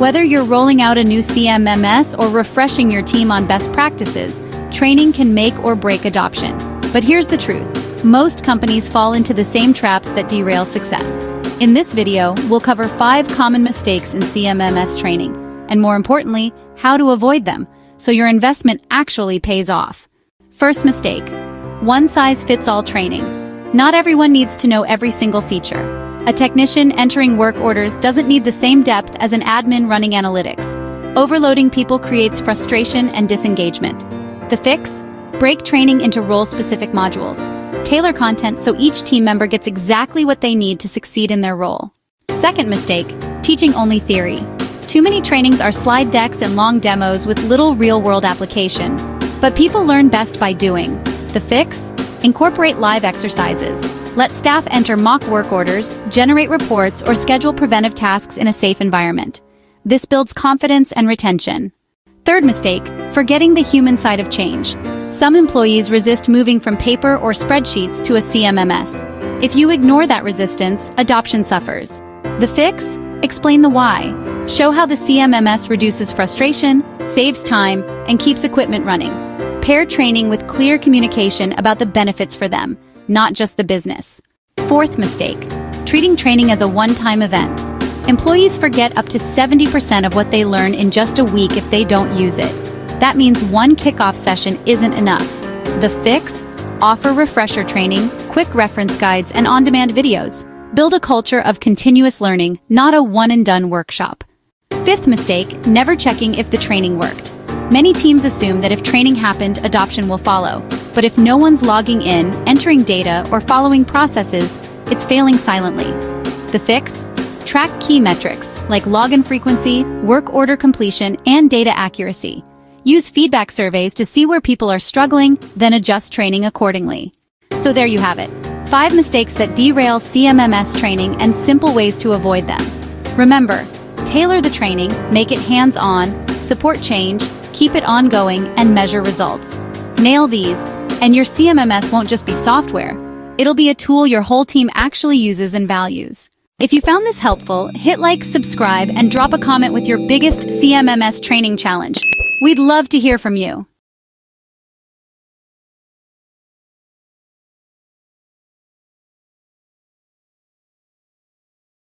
Whether you're rolling out a new CMMS or refreshing your team on best practices, training can make or break adoption. But here's the truth. Most companies fall into the same traps that derail success. In this video, we'll cover 5 common mistakes in CMMS training, and more importantly, how to avoid them, so your investment actually pays off. First mistake: one-size-fits-all training. Not everyone needs to know every single feature. A technician entering work orders doesn't need the same depth as an admin running analytics. Overloading people creates frustration and disengagement. The fix? Break training into role-specific modules. Tailor content so each team member gets exactly what they need to succeed in their role. Second mistake: teaching only theory. Too many trainings are slide decks and long demos with little real-world application. But people learn best by doing. The fix? Incorporate live exercises. Let staff enter mock work orders, generate reports, or schedule preventive tasks in a safe environment. This builds confidence and retention. Third mistake: forgetting the human side of change. Some employees resist moving from paper or spreadsheets to a CMMS. If you ignore that resistance, adoption suffers. The fix? Explain the why. Show how the CMMS reduces frustration, saves time, and keeps equipment running. Pair training with clear communication about the benefits for them, not just the business. Fourth mistake: treating training as a one-time event. Employees forget up to 70% of what they learn in just a week if they don't use it. That means one kickoff session isn't enough. The fix? Offer refresher training, quick reference guides, and on-demand videos. Build a culture of continuous learning, not a one-and-done workshop. Fifth mistake: never checking if the training worked. Many teams assume that if training happened, adoption will follow. But if no one's logging in, entering data, or following processes, it's failing silently. The fix? Track key metrics like login frequency, work order completion, and data accuracy. Use feedback surveys to see where people are struggling, then adjust training accordingly. So there you have it. 5 mistakes that derail CMMS training and simple ways to avoid them. Remember, tailor the training, make it hands-on, support change, keep it ongoing, and measure results. Nail these, and your CMMS won't just be software. It'll be a tool your whole team actually uses and values. If you found this helpful, hit like, subscribe, and drop a comment with your biggest CMMS training challenge. We'd love to hear from you.